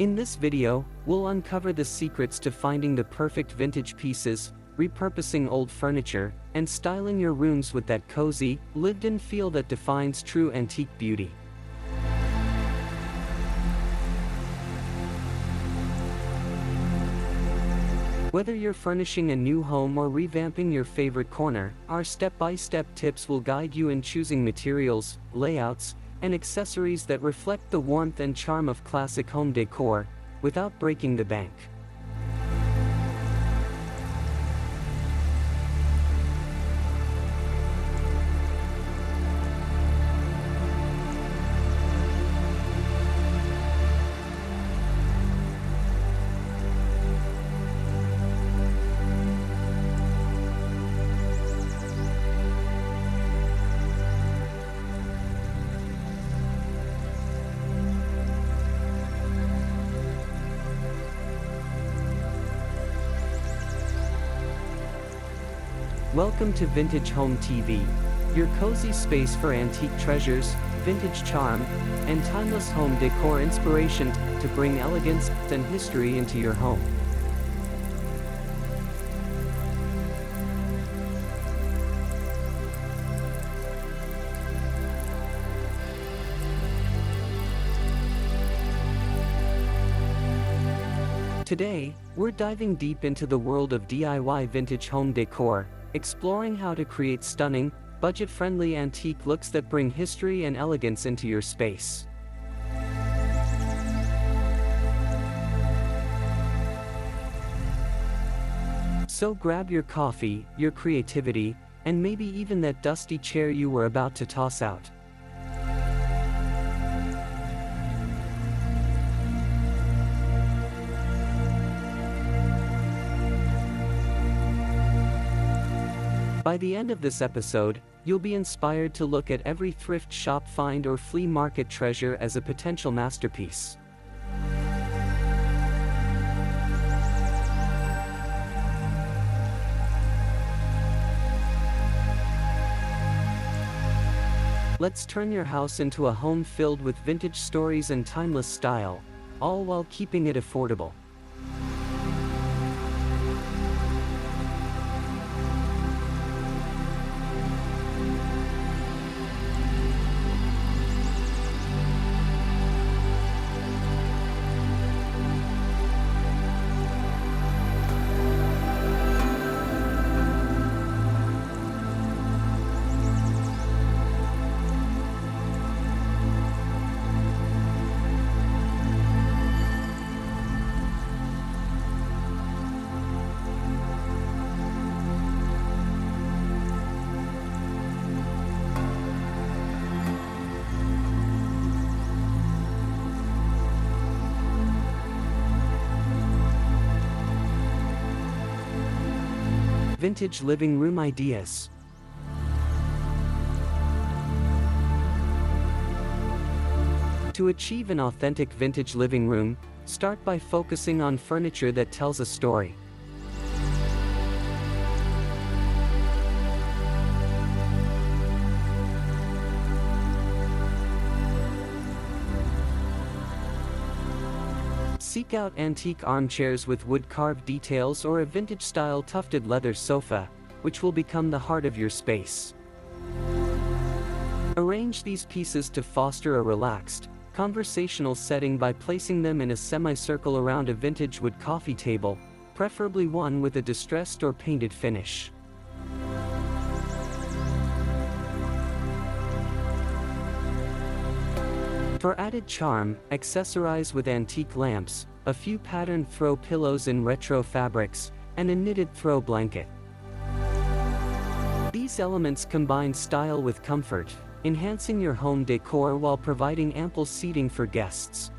In this video, we'll uncover the secrets to finding the perfect vintage pieces, repurposing old furniture, and styling your rooms with that cozy, lived-in feel that defines true antique beauty. Whether you're furnishing a new home or revamping your favorite corner, our step-by-step tips will guide you in choosing materials, layouts, and accessories that reflect the warmth and charm of classic home decor, without breaking the bank. Welcome to Vintage Home TV, your cozy space for antique treasures, vintage charm, and timeless home decor inspiration to bring elegance and history into your home. Today, we're diving deep into the world of DIY vintage home decor, exploring how to create stunning, budget-friendly antique looks that bring history and elegance into your space. So grab your coffee, your creativity, and maybe even that dusty chair you were about to toss out. By the end of this episode, you'll be inspired to look at every thrift shop find or flea market treasure as a potential masterpiece. Let's turn your house into a home filled with vintage stories and timeless style, all while keeping it affordable. Vintage living room ideas. To achieve an authentic vintage living room, start by focusing on furniture that tells a story. Seek out antique armchairs with wood-carved details or a vintage-style tufted leather sofa, which will become the heart of your space. Arrange these pieces to foster a relaxed, conversational setting by placing them in a semicircle around a vintage wood coffee table, preferably one with a distressed or painted finish. For added charm, accessorize with antique lamps, a few patterned throw pillows in retro fabrics, and a knitted throw blanket. These elements combine style with comfort, enhancing your home decor while providing ample seating for guests.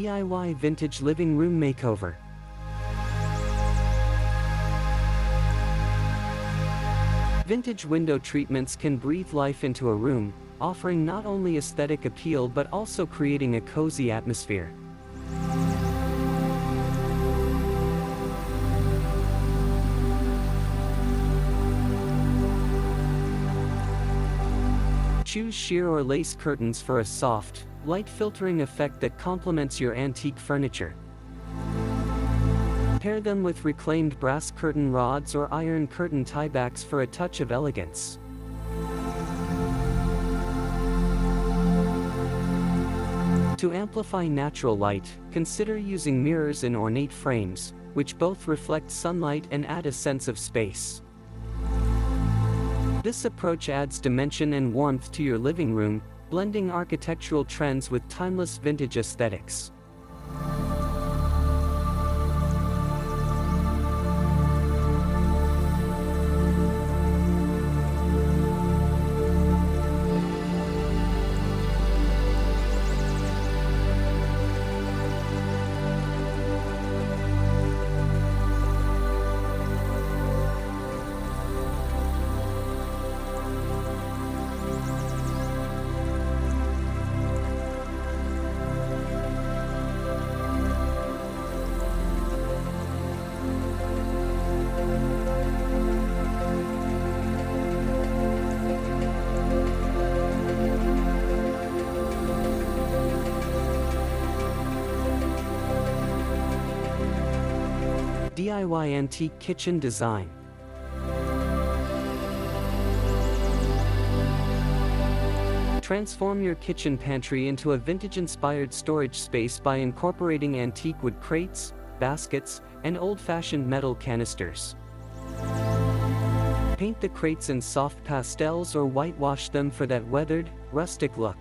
DIY Vintage Living Room Makeover. Vintage window treatments can breathe life into a room, offering not only aesthetic appeal but also creating a cozy atmosphere. Choose sheer or lace curtains for a soft, light filtering effect that complements your antique furniture. Pair them with reclaimed brass curtain rods or iron curtain tiebacks for a touch of elegance. To amplify natural light, consider using mirrors in ornate frames, which both reflect sunlight and add a sense of space. This approach adds dimension and warmth to your living room, blending architectural trends with timeless vintage aesthetics. DIY Antique Kitchen Design. Transform your kitchen pantry into a vintage-inspired storage space by incorporating antique wood crates, baskets, and old-fashioned metal canisters. Paint the crates in soft pastels or whitewash them for that weathered, rustic look.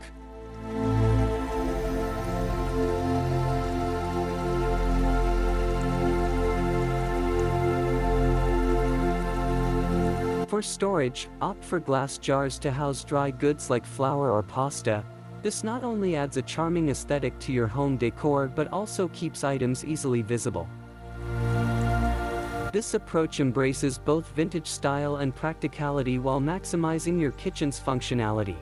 For storage, opt for glass jars to house dry goods like flour or pasta. This not only adds a charming aesthetic to your home decor but also keeps items easily visible. This approach embraces both vintage style and practicality while maximizing your kitchen's functionality.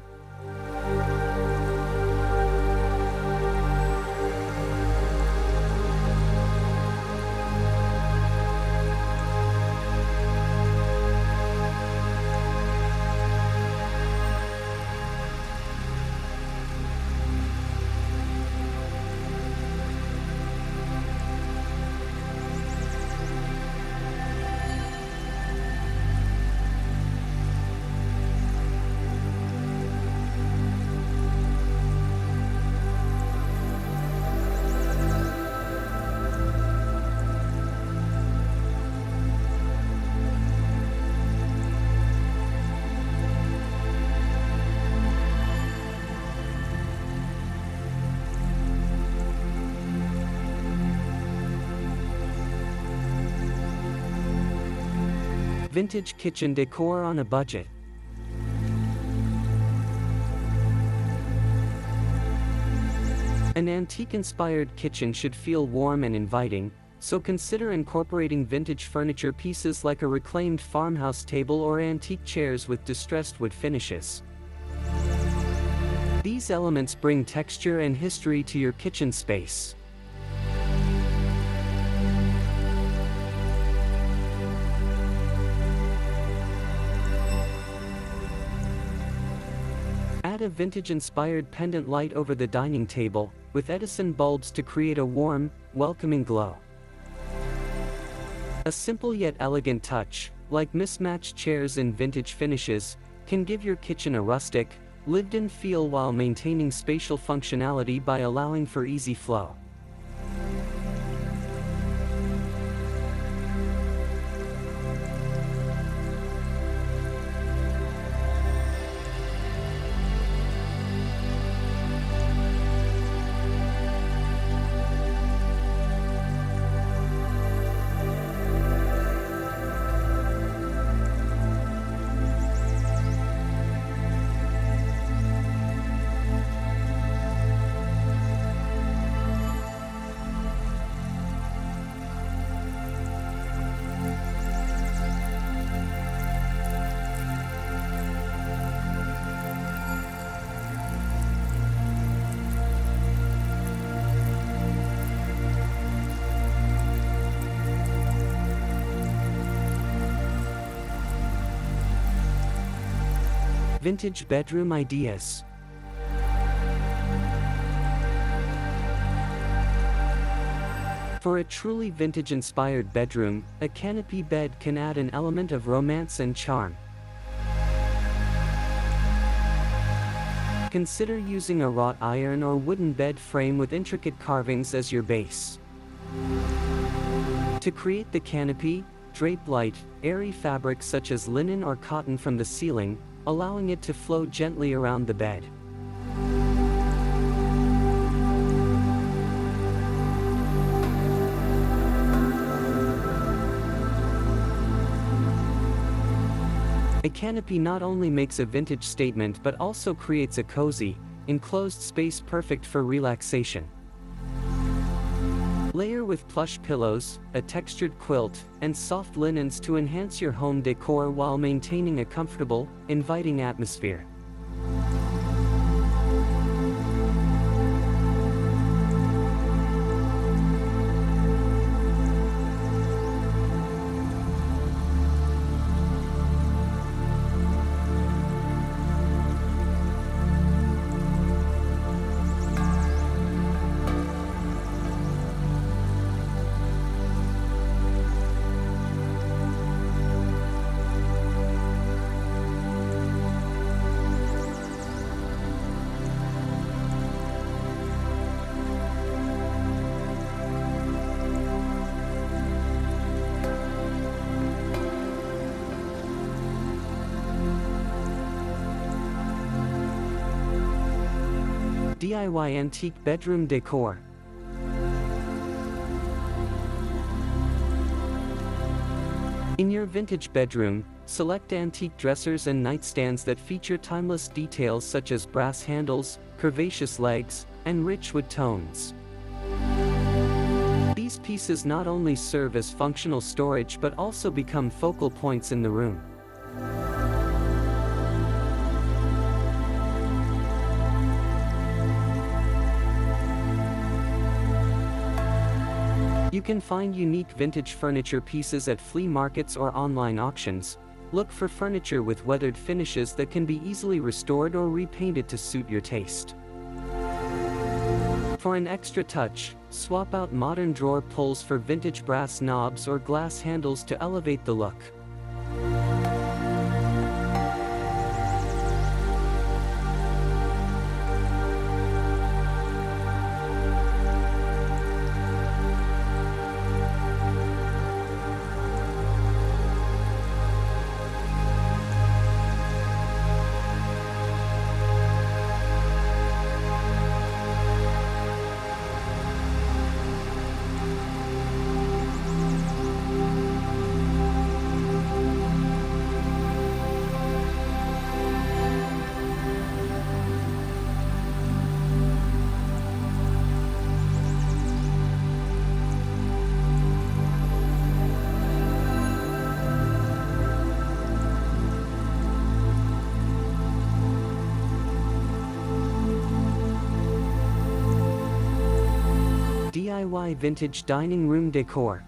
Vintage kitchen decor on a budget. An antique-inspired kitchen should feel warm and inviting, so consider incorporating vintage furniture pieces like a reclaimed farmhouse table or antique chairs with distressed wood finishes. These elements bring texture and history to your kitchen space. Add a vintage-inspired pendant light over the dining table, with Edison bulbs to create a warm, welcoming glow. A simple yet elegant touch, like mismatched chairs in vintage finishes, can give your kitchen a rustic, lived-in feel while maintaining spatial functionality by allowing for easy flow. Vintage bedroom ideas. For a truly vintage-inspired bedroom, a canopy bed can add an element of romance and charm. Consider using a wrought iron or wooden bed frame with intricate carvings as your base. To create the canopy, drape light, airy fabric such as linen or cotton from the ceiling, allowing it to flow gently around the bed. A canopy not only makes a vintage statement but also creates a cozy, enclosed space perfect for relaxation. Layer with plush pillows, a textured quilt, and soft linens to enhance your home decor while maintaining a comfortable, inviting atmosphere. DIY antique bedroom decor. In your vintage bedroom, select antique dressers and nightstands that feature timeless details such as brass handles, curvaceous legs, and rich wood tones. These pieces not only serve as functional storage but also become focal points in the room. You can find unique vintage furniture pieces at flea markets or online auctions. Look for furniture with weathered finishes that can be easily restored or repainted to suit your taste. For an extra touch, swap out modern drawer pulls for vintage brass knobs or glass handles to elevate the look. DIY vintage dining room decor.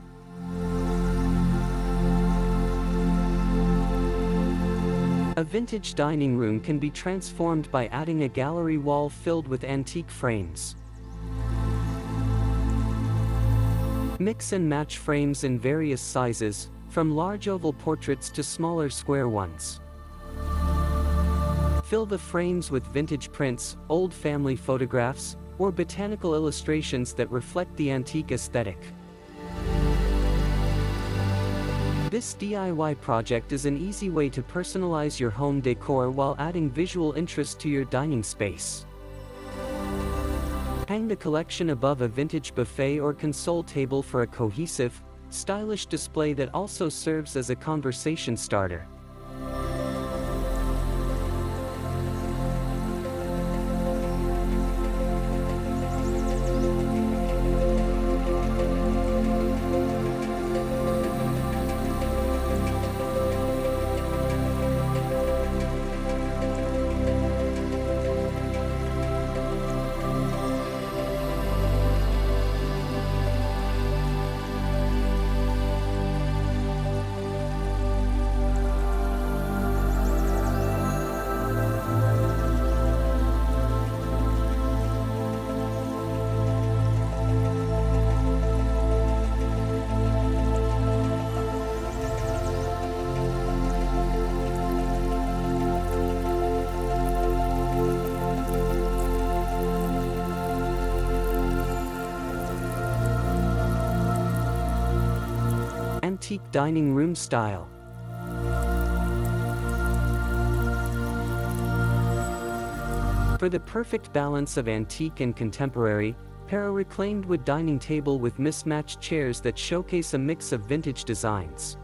A vintage dining room can be transformed by adding a gallery wall filled with antique frames. Mix and match frames in various sizes, from large oval portraits to smaller square ones. Fill the frames with vintage prints, old family photographs, or botanical illustrations that reflect the antique aesthetic. This DIY project is an easy way to personalize your home decor while adding visual interest to your dining space. Hang the collection above a vintage buffet or console table for a cohesive, stylish display that also serves as a conversation starter. Antique dining room style. For the perfect balance of antique and contemporary, pair a reclaimed wood dining table with mismatched chairs that showcase a mix of vintage designs.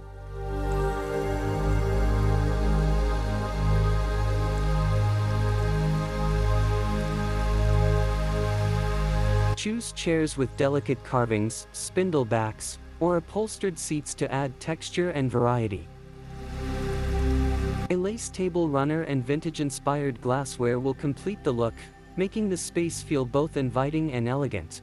Choose chairs with delicate carvings, spindle backs, or upholstered seats to add texture and variety. A lace table runner and vintage-inspired glassware will complete the look, making the space feel both inviting and elegant.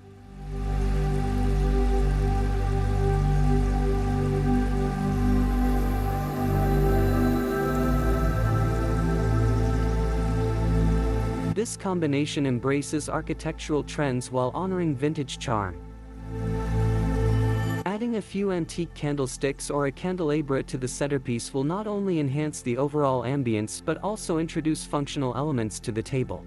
This combination embraces architectural trends while honoring vintage charm. Adding a few antique candlesticks or a candelabra to the centerpiece will not only enhance the overall ambience but also introduce functional elements to the table.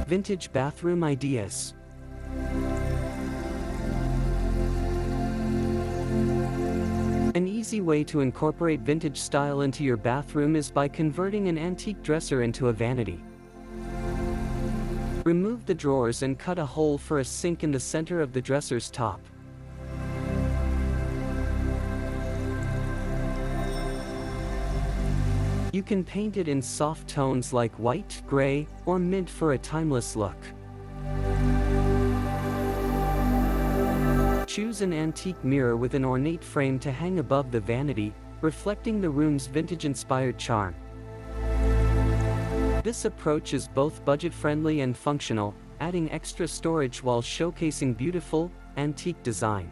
Vintage bathroom ideas. An easy way to incorporate vintage style into your bathroom is by converting an antique dresser into a vanity. Remove the drawers and cut a hole for a sink in the center of the dresser's top. You can paint it in soft tones like white, gray, or mint for a timeless look. Choose an antique mirror with an ornate frame to hang above the vanity, reflecting the room's vintage-inspired charm. This approach is both budget-friendly and functional, adding extra storage while showcasing beautiful, antique design.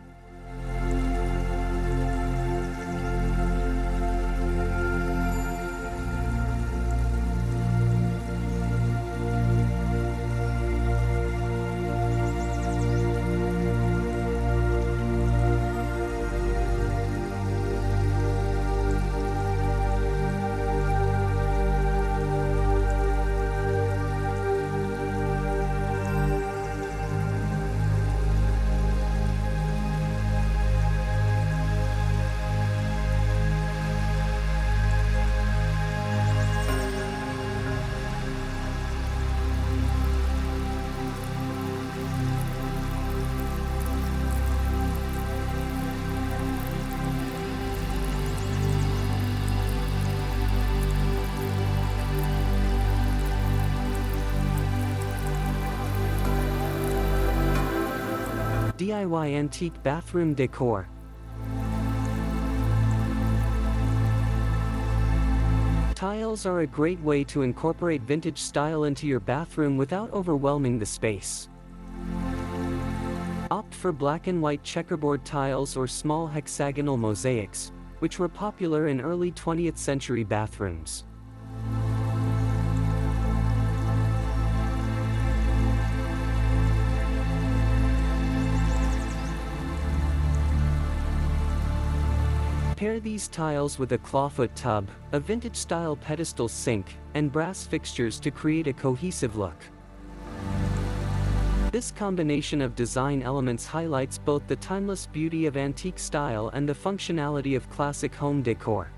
DIY antique bathroom decor. Tiles are a great way to incorporate vintage style into your bathroom without overwhelming the space. Opt for black and white checkerboard tiles or small hexagonal mosaics, which were popular in early 20th century bathrooms. Pair these tiles with a clawfoot tub, a vintage-style pedestal sink, and brass fixtures to create a cohesive look. This combination of design elements highlights both the timeless beauty of antique style and the functionality of classic home decor.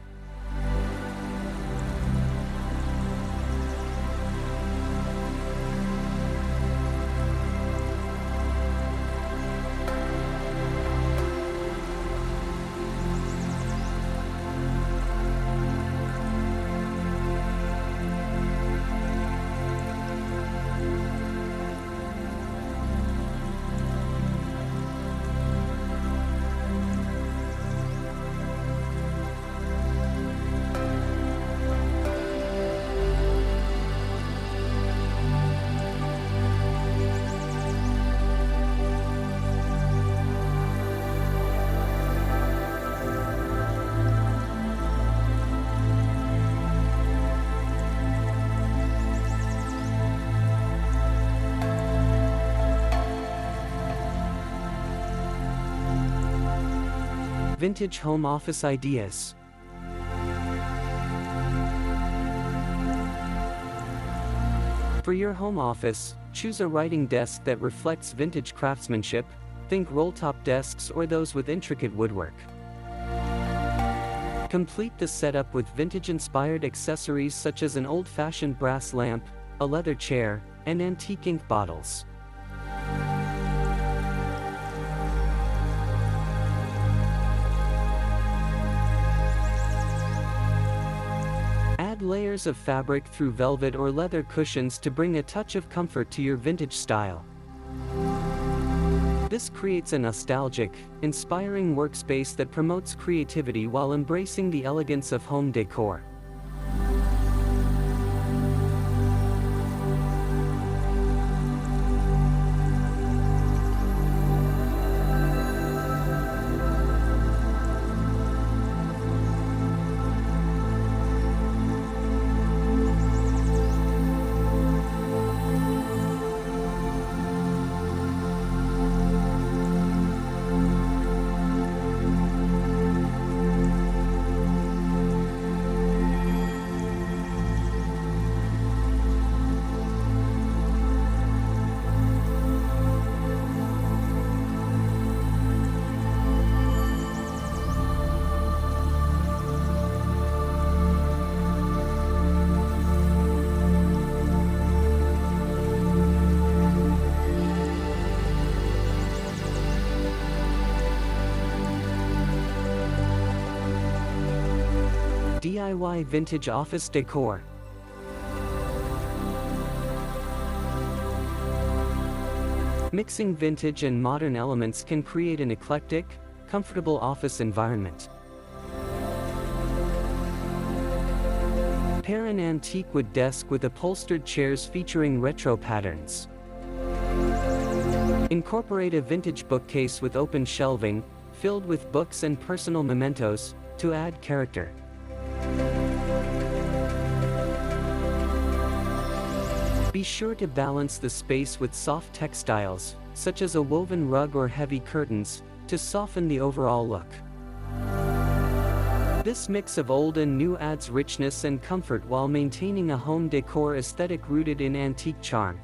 Vintage home office ideas. For your home office, choose a writing desk that reflects vintage craftsmanship. Think roll-top desks or those with intricate woodwork. Complete the setup with vintage-inspired accessories such as an old-fashioned brass lamp, a leather chair, and antique ink bottles. Add layers of fabric through velvet or leather cushions to bring a touch of comfort to your vintage style. This creates a nostalgic, inspiring workspace that promotes creativity while embracing the elegance of home decor. DIY vintage office decor. Mixing vintage and modern elements can create an eclectic, comfortable office environment. Pair an antique wood desk with upholstered chairs featuring retro patterns. Incorporate a vintage bookcase with open shelving, filled with books and personal mementos, to add character. Be sure to balance the space with soft textiles, such as a woven rug or heavy curtains, to soften the overall look. This mix of old and new adds richness and comfort while maintaining a home decor aesthetic rooted in antique charm.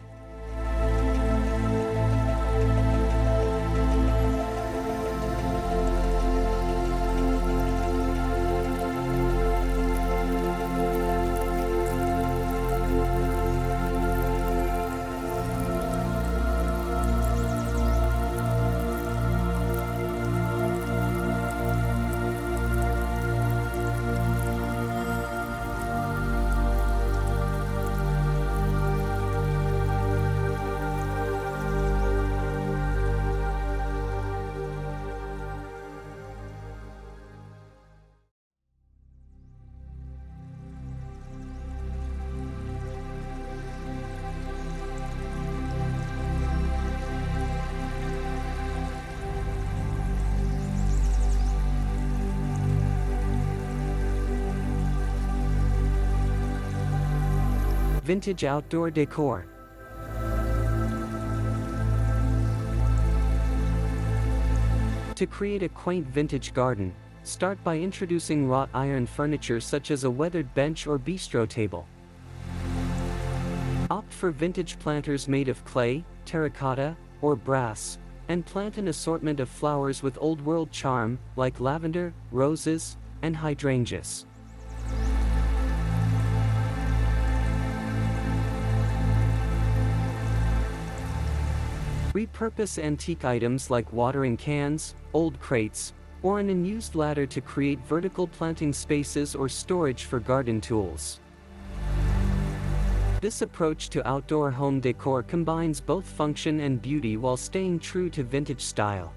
Vintage outdoor decor. To create a quaint vintage garden, start by introducing wrought iron furniture such as a weathered bench or bistro table. Opt for vintage planters made of clay, terracotta, or brass, and plant an assortment of flowers with old-world charm, like lavender, roses, and hydrangeas. Repurpose antique items like watering cans, old crates, or an unused ladder to create vertical planting spaces or storage for garden tools. This approach to outdoor home decor combines both function and beauty while staying true to vintage style.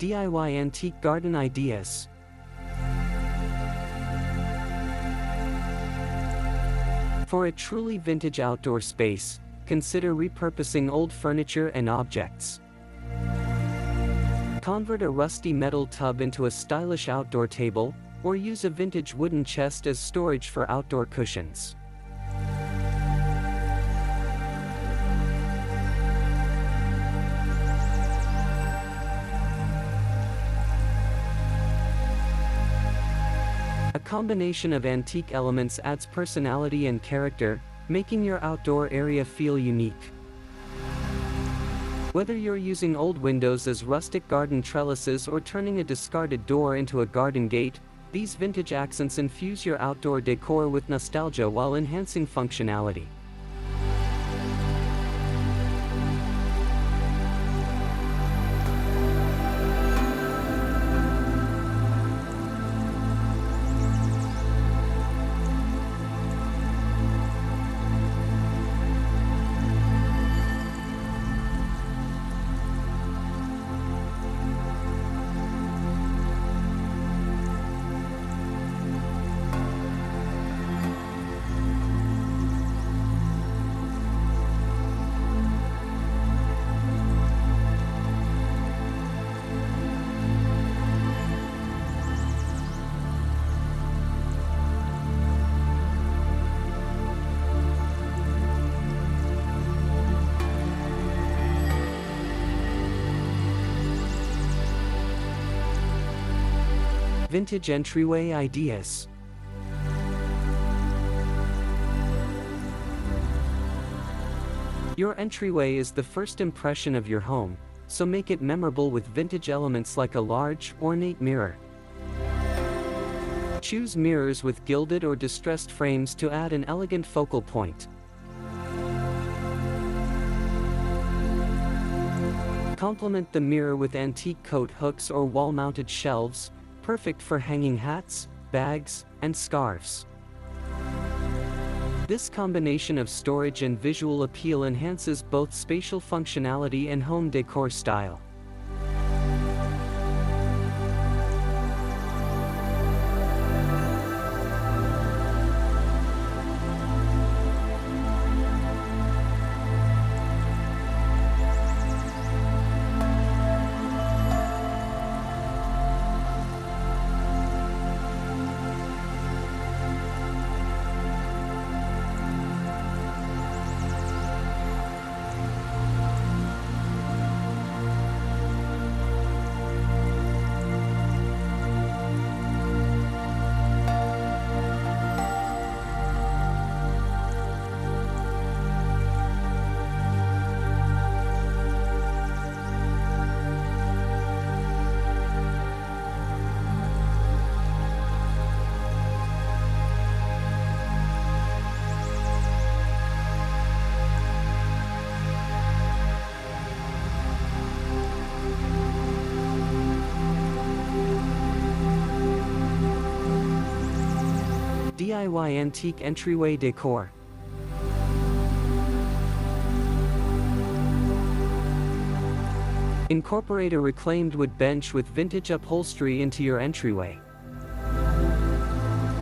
DIY antique garden ideas. For a truly vintage outdoor space, consider repurposing old furniture and objects. Convert a rusty metal tub into a stylish outdoor table, or use a vintage wooden chest as storage for outdoor cushions. A combination of antique elements adds personality and character, making your outdoor area feel unique. Whether you're using old windows as rustic garden trellises or turning a discarded door into a garden gate, these vintage accents infuse your outdoor decor with nostalgia while enhancing functionality. Vintage entryway ideas. Your entryway is the first impression of your home, so make it memorable with vintage elements like a large, ornate mirror. Choose mirrors with gilded or distressed frames to add an elegant focal point. Complement the mirror with antique coat hooks or wall-mounted shelves, perfect for hanging hats, bags, and scarves. This combination of storage and visual appeal enhances both spatial functionality and home decor style. DIY antique entryway decor. Incorporate a reclaimed wood bench with vintage upholstery into your entryway.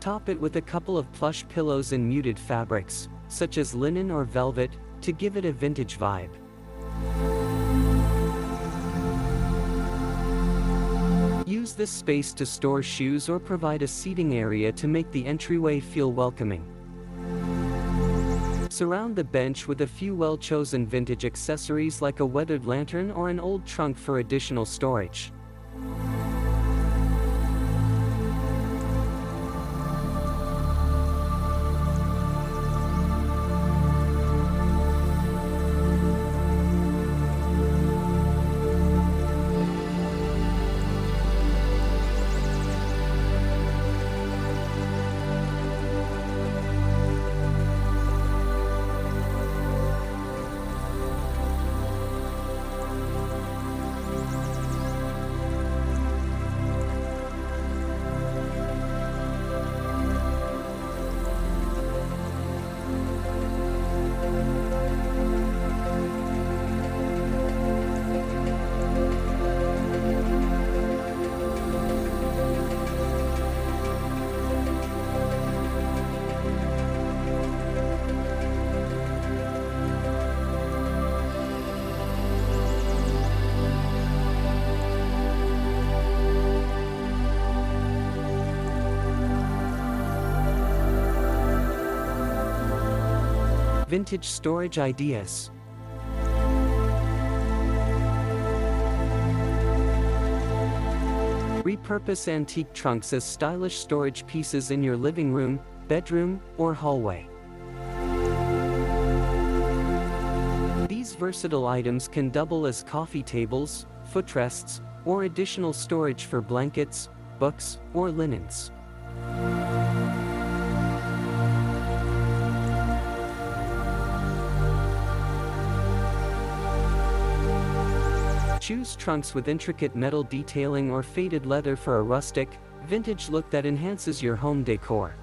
Top it with a couple of plush pillows in muted fabrics, such as linen or velvet, to give it a vintage vibe. Use this space to store shoes or provide a seating area to make the entryway feel welcoming. Surround the bench with a few well-chosen vintage accessories like a weathered lantern or an old trunk for additional storage. Vintage storage ideas. Repurpose antique trunks as stylish storage pieces in your living room, bedroom, or hallway. These versatile items can double as coffee tables, footrests, or additional storage for blankets, books, or linens. Choose trunks with intricate metal detailing or faded leather for a rustic, vintage look that enhances your home decor.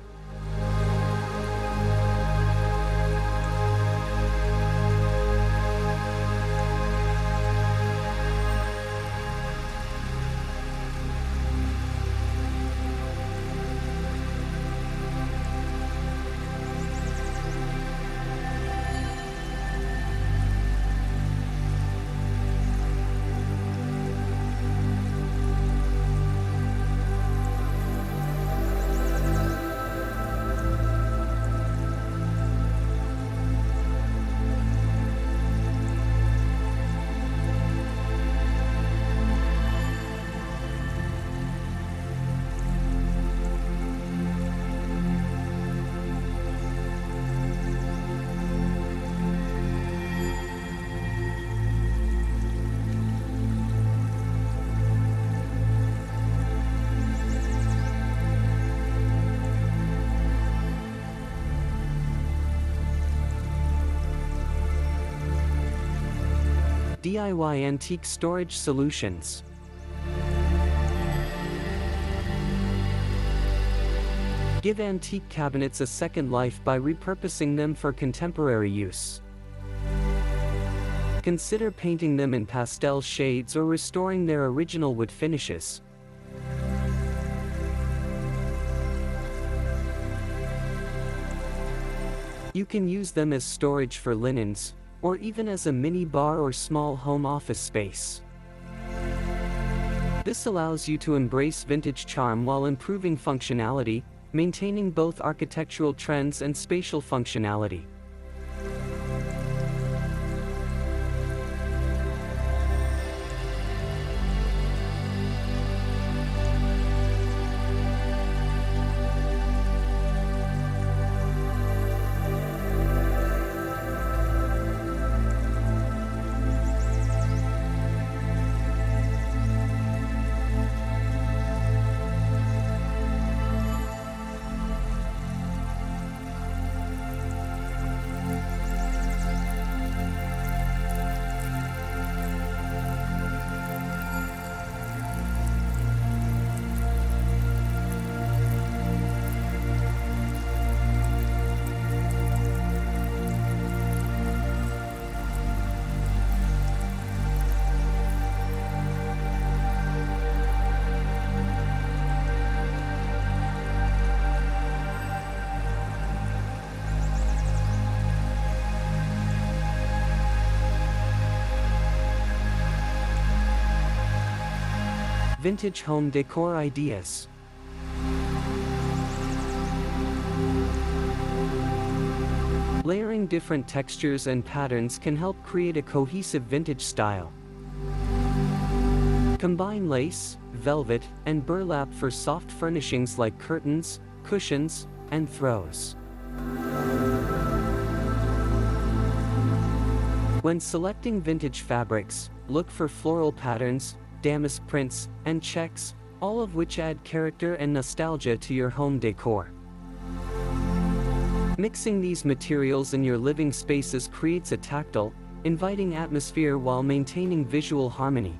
DIY antique storage solutions. Give antique cabinets a second life by repurposing them for contemporary use. Consider painting them in pastel shades or restoring their original wood finishes. You can use them as storage for linens, or even as a mini bar or small home office space. This allows you to embrace vintage charm while improving functionality, maintaining both architectural trends and spatial functionality. Vintage home decor ideas. Layering different textures and patterns can help create a cohesive vintage style. Combine lace, velvet, and burlap for soft furnishings like curtains, cushions, and throws. When selecting vintage fabrics, look for floral patterns, damask prints, and checks, all of which add character and nostalgia to your home decor. Mixing these materials in your living spaces creates a tactile, inviting atmosphere while maintaining visual harmony.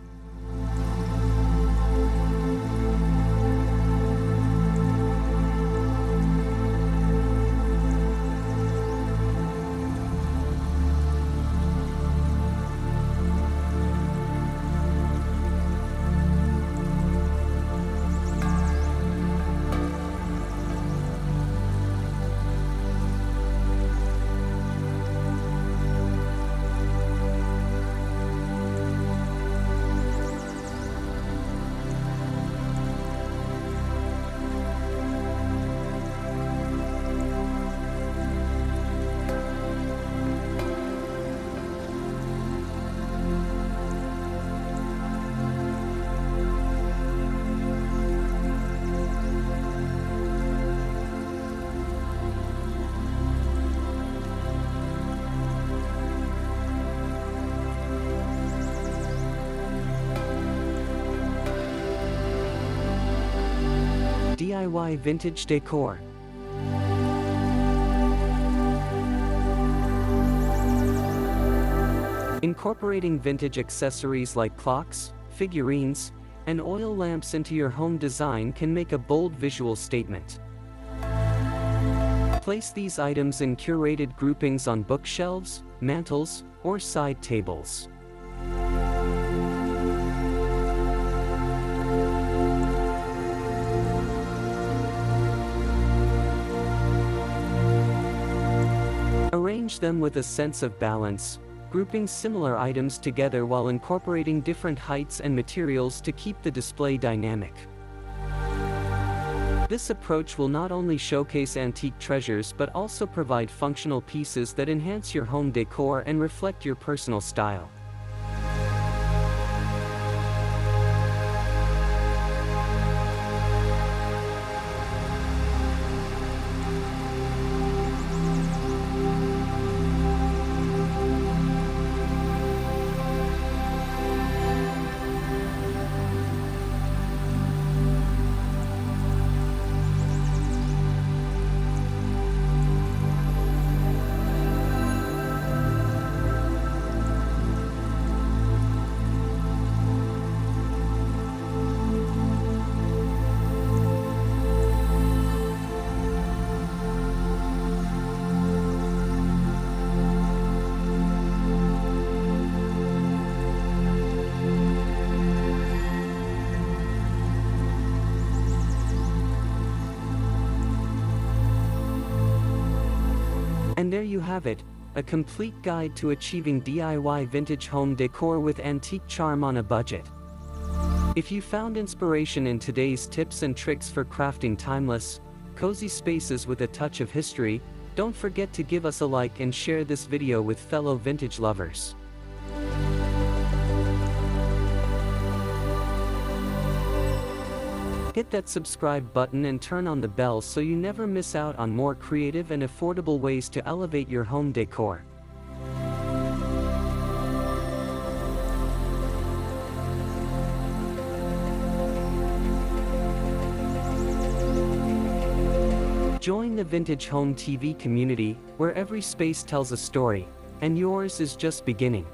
DIY vintage decor. Incorporating vintage accessories like clocks, figurines, and oil lamps into your home design can make a bold visual statement. Place these items in curated groupings on bookshelves, mantels, or side tables. Arrange them with a sense of balance, grouping similar items together while incorporating different heights and materials to keep the display dynamic. This approach will not only showcase antique treasures but also provide functional pieces that enhance your home decor and reflect your personal style. And there you have it, a complete guide to achieving DIY vintage home decor with antique charm on a budget. If you found inspiration in today's tips and tricks for crafting timeless, cozy spaces with a touch of history, don't forget to give us a like and share this video with fellow vintage lovers. Hit that subscribe button and turn on the bell so you never miss out on more creative and affordable ways to elevate your home decor. Join the Vintage Home TV community, where every space tells a story, and yours is just beginning.